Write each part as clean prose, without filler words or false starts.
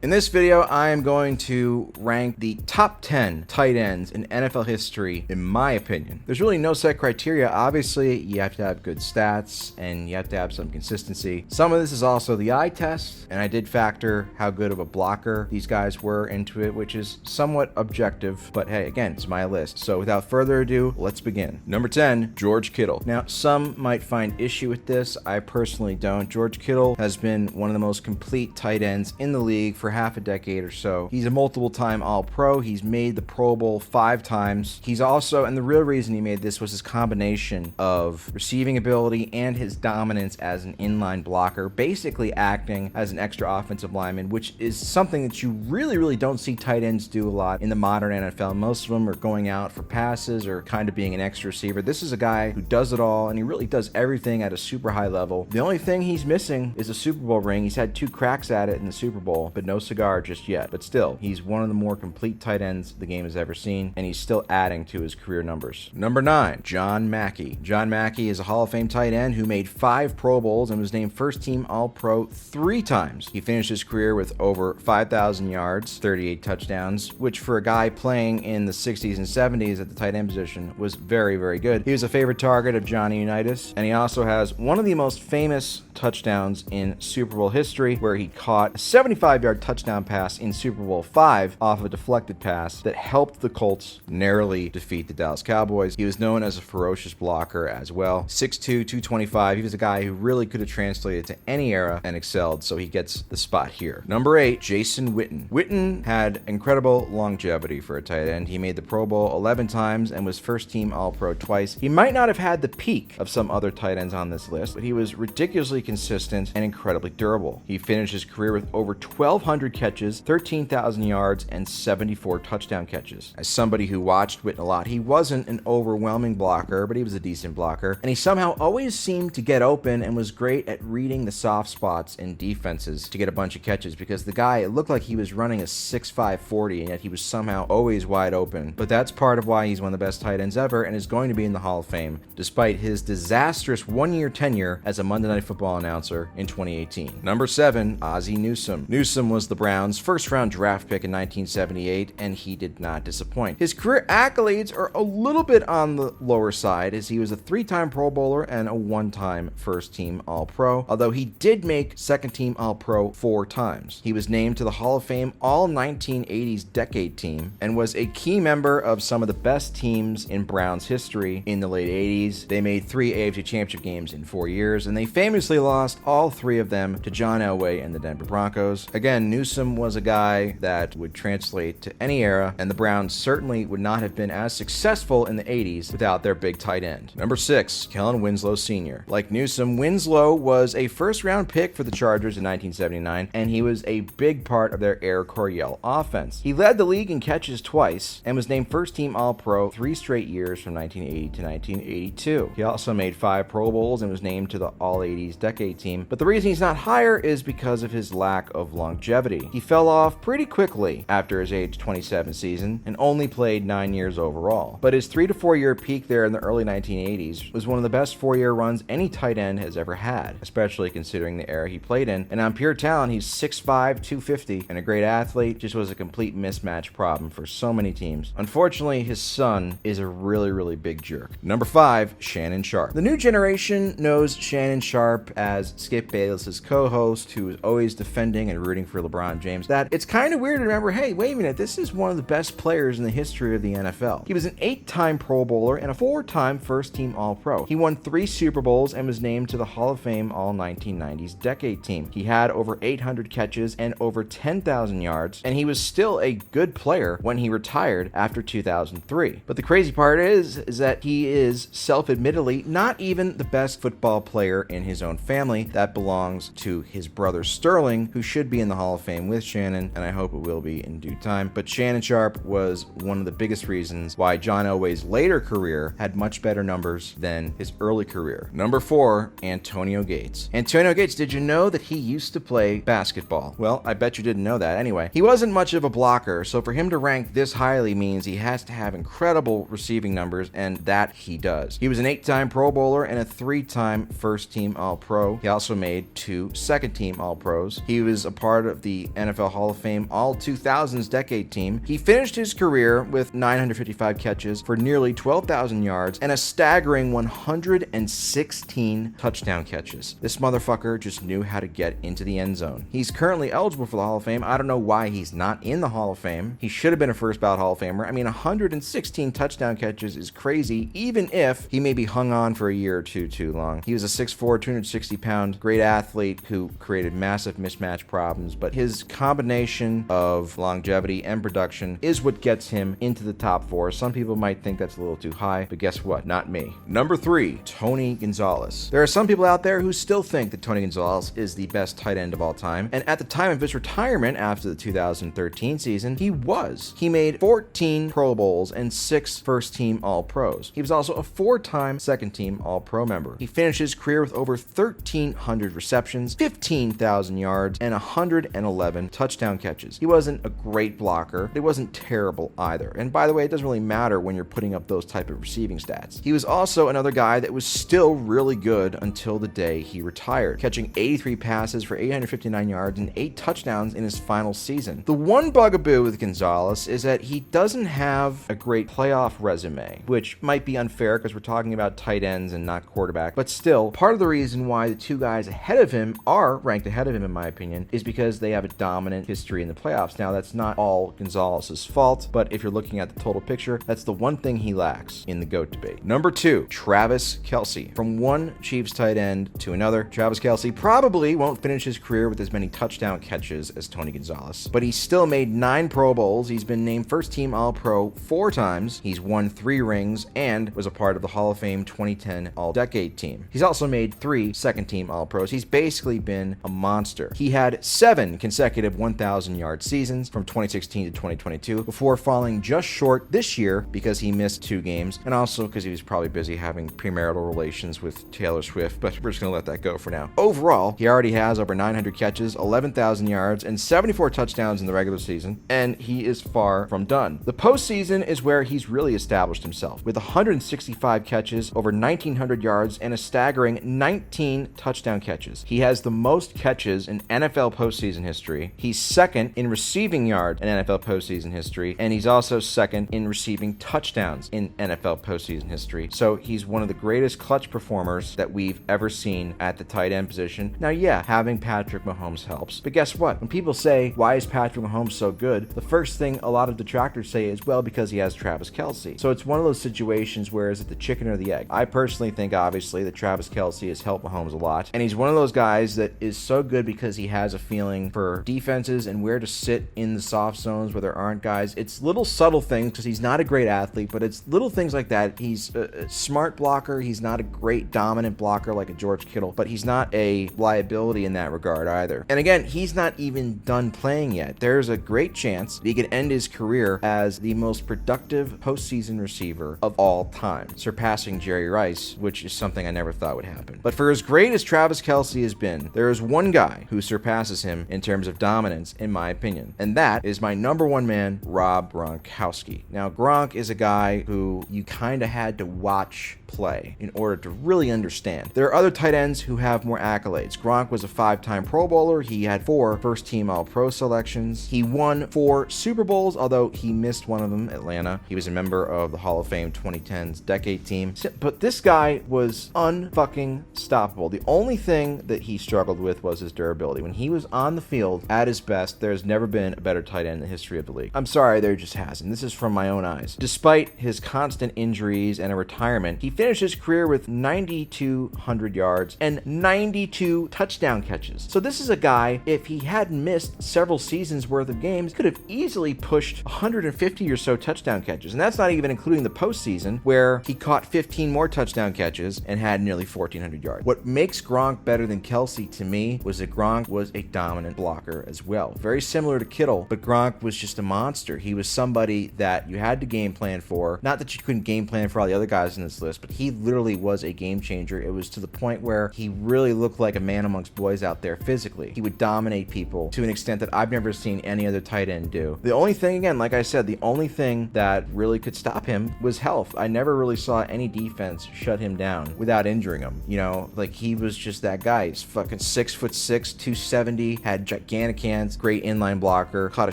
In this video, I am going to rank the top 10 tight ends in NFL history, in my opinion. There's really no set criteria. Obviously, you have to have good stats and you have to have some consistency. Some of this is also the eye test, and I did factor how good of a blocker these guys were into it, which is somewhat objective, but hey, again, it's my list. So without further ado, let's begin. Number 10, George Kittle. Now, some might find issue with this. I personally don't. George Kittle has been one of the most complete tight ends in the league for half a decade or so. He's a multiple-time All-Pro. He's made the Pro Bowl 5 times. He's also, and the real reason he made this was his combination of receiving ability and his dominance as an inline blocker, basically acting as an extra offensive lineman, which is something that you really don't see tight ends do a lot in the modern NFL. Most of them are going out for passes or kind of being an extra receiver. This is a guy who does it all, and he really does everything at a super high level. The only thing he's missing is a Super Bowl ring. He's had 2 cracks at it in the Super Bowl, but no cigar just yet. But still, he's one of the more complete tight ends the game has ever seen, and he's still adding to his career numbers. Number 9, John Mackey. John Mackey is a Hall of Fame tight end who made 5 Pro Bowls and was named first team All-Pro 3 times. He finished his career with over 5,000 yards, 38 touchdowns, which for a guy playing in the 60s and 70s at the tight end position was very good. He was a favorite target of Johnny Unitas, and he also has one of the most famous touchdowns in Super Bowl history, where he caught a 75-yard touchdown pass in Super Bowl 5 off a deflected pass that helped the Colts narrowly defeat the Dallas Cowboys. He was known as a ferocious blocker as well. 6'2", 225. He was a guy who really could have translated to any era and excelled, so he gets the spot here. Number 8, Jason Witten. Witten had incredible longevity for a tight end. He made the Pro Bowl 11 times and was first team All-Pro twice. He might not have had the peak of some other tight ends on this list, but he was ridiculously consistent and incredibly durable. He finished his career with over 1,200 catches, 13,000 yards, and 74 touchdown catches. As somebody who watched Witten a lot, he wasn't an overwhelming blocker, but he was a decent blocker, and he somehow always seemed to get open and was great at reading the soft spots in defenses to get a bunch of catches, because the guy, it looked like he was running a 6'5" 40, and yet he was somehow always wide open. But that's part of why he's one of the best tight ends ever and is going to be in the Hall of Fame, despite his disastrous 1-year tenure as a Monday Night Football announcer in 2018. Number 7, Ozzie Newsome. Newsome was the Browns' first-round draft pick in 1978, and he did not disappoint. His career accolades are a little bit on the lower side, as he was a 3-time Pro Bowler and a 1-time first-team All-Pro, although he did make second-team All-Pro 4 times. He was named to the Hall of Fame All-1980s Decade Team and was a key member of some of the best teams in Browns history in the late 80s. They made 3 AFC Championship games in 4 years, and they famously lost all 3 of them to John Elway and the Denver Broncos. Again, Newsome was a guy that would translate to any era, and the Browns certainly would not have been as successful in the 80s without their big tight end. Number 6, Kellen Winslow Sr. Like Newsome, Winslow was a first-round pick for the Chargers in 1979, and he was a big part of their Air Coryell offense. He led the league in catches twice and was named first-team All-Pro 3 straight years from 1980 to 1982. He also made 5 Pro Bowls and was named to the All-80s Decade Team, but the reason he's not higher is because of his lack of longevity. He fell off pretty quickly after his age 27 season and only played 9 years overall. But his 3 to 4 year peak there in the early 1980s was one of the best 4-year runs any tight end has ever had, especially considering the era he played in. And on pure talent, he's 6'5", 250, and a great athlete. Just was a complete mismatch problem for so many teams. Unfortunately, his son is a really big jerk. Number 5, Shannon Sharpe. The new generation knows Shannon Sharpe as Skip Bayless's co-host, who is always defending and rooting for LeBron James. That it's kind of weird to remember, hey, wait a minute, this is one of the best players in the history of the NFL. He was an 8-time Pro Bowler and a 4-time first-team All-Pro. He won 3 Super Bowls and was named to the Hall of Fame All-1990s Decade Team. He had over 800 catches and over 10,000 yards, and he was still a good player when he retired after 2003. But the crazy part is that he is self-admittedly not even the best football player in his own family. That belongs to his brother Sterling, who should be in the Hall of Fame with Shannon, and I hope it will be in due time. But Shannon Sharpe was one of the biggest reasons why John Elway's later career had much better numbers than his early career. Number 4, Antonio Gates. Antonio Gates, did you know that he used to play basketball? Well, I bet you didn't know that. Anyway, he wasn't much of a blocker, so for him to rank this highly means he has to have incredible receiving numbers, and that he does. He was an 8-time Pro Bowler and a 3-time first-team All-Pro. He also made 2 second-team All-Pros. He was a part of the the NFL Hall of Fame All-2000s decade team. He finished his career with 955 catches for nearly 12,000 yards and a staggering 116 touchdown catches. This motherfucker just knew how to get into the end zone. He's currently eligible for the Hall of Fame. I don't know why he's not in the Hall of Fame. He should have been a first ballot Hall of Famer. I mean, 116 touchdown catches is crazy, even if he maybe hung on for a year or two too long. He was a 6'4", 260-pound, great athlete who created massive mismatch problems, but his combination of longevity and production is what gets him into the top 4. Some people might think that's a little too high, but guess what? Not me. Number 3, Tony Gonzalez. There are some people out there who still think that Tony Gonzalez is the best tight end of all time, and at the time of his retirement after the 2013 season, he was. He made 14 Pro Bowls and 6 first-team All-Pros. He was also a 4-time second-team All-Pro member. He finished his career with over 1,300 receptions, 15,000 yards, and 111 touchdown catches. He wasn't a great blocker, but he wasn't terrible either. And by the way, it doesn't really matter when you're putting up those type of receiving stats. He was also another guy that was still really good until the day he retired, catching 83 passes for 859 yards and 8 touchdowns in his final season. The one bugaboo with Gonzalez is that he doesn't have a great playoff resume, which might be unfair because we're talking about tight ends and not quarterback, but still, part of the reason why the two guys ahead of him are ranked ahead of him, in my opinion, is because they have a dominant history in the playoffs. Now, that's not all Gonzalez's fault, but if you're looking at the total picture, that's the one thing he lacks in the GOAT debate. Number 2, Travis Kelce. From one Chiefs tight end to another, Travis Kelce probably won't finish his career with as many touchdown catches as Tony Gonzalez, but he still made 9 Pro Bowls. He's been named first-team All-Pro 4 times. He's won 3 rings and was a part of the Hall of Fame 2010 All-Decade team. He's also made 3 second-team All-Pros. He's basically been a monster. He had 7 consecutive 1,000-yard seasons from 2016 to 2022 before falling just short this year because he missed 2 games and also because he was probably busy having premarital relations with Taylor Swift, but we're just going to let that go for now. Overall, he already has over 900 catches, 11,000 yards, and 74 touchdowns in the regular season, and he is far from done. The postseason is where he's really established himself, with 165 catches, over 1,900 yards, and a staggering 19 touchdown catches. He has the most catches in NFL postseason history. He's second in receiving yards in NFL postseason history, and he's also second in receiving touchdowns in NFL postseason history. So he's one of the greatest clutch performers that we've ever seen at the tight end position. Now, yeah, having Patrick Mahomes helps, but guess what? When people say, why is Patrick Mahomes so good? The first thing a lot of detractors say is, well, because he has Travis Kelce. So it's one of those situations where is it the chicken or the egg? I personally think, obviously, that Travis Kelce has helped Mahomes a lot, and he's one of those guys that is so good because he has a feeling for defenses and where to sit in the soft zones where there aren't guys. It's little subtle things because he's not a great athlete, but it's little things like that. He's a smart blocker. He's not a great dominant blocker like a George Kittle, but he's not a liability in that regard either. And again, he's not even done playing yet. There's a great chance that he could end his career as the most productive postseason receiver of all time, surpassing Jerry Rice, which is something I never thought would happen. But for as great as Travis Kelce has been, there is one guy who surpasses him in terms of dominance, in my opinion, and that is my number 1 man, Rob Gronkowski. Now, Gronk is a guy who you kind of had to watch play in order to really understand. There are other tight ends who have more accolades. Gronk was a 5-time Pro Bowler. He had 4 first-team All-Pro selections. He won 4 Super Bowls, although he missed one of them, Atlanta. He was a member of the Hall of Fame 2010's Decade Team. But this guy was unfucking stoppable. The only thing that he struggled with was his durability. When he was on the field at his best, there's never been a better tight end in the history of the league. I'm sorry, there just hasn't. This is from my own eyes. Despite his constant injuries and a retirement, he finished his career with 9,200 yards and 92 touchdown catches. So this is a guy, if he hadn't missed several seasons worth of games, could have easily pushed 150 or so touchdown catches. And that's not even including the postseason where he caught 15 more touchdown catches and had nearly 1,400 yards. What makes Gronk better than Kelce to me was that Gronk was a dominant blocker as well. Very similar to Kittle, but Gronk was just a monster. He was somebody that you had to game plan for. Not that you couldn't game plan for all the other guys in this list, but he literally was a game changer. It was to the point where he really looked like a man amongst boys out there physically. He would dominate people to an extent that I've never seen any other tight end do. The only thing, again, like I said, the only thing that really could stop him was health. I never really saw any defense shut him down without injuring him. You know, like he was just that guy. He's fucking 6'6", 270, had gigantic hands, great inline blocker, caught a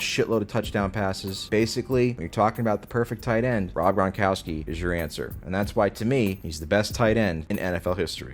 shitload of touchdown passes. Basically, when you're talking about the perfect tight end, Rob Gronkowski is your answer. And that's why, to me, he's the best tight end in NFL history.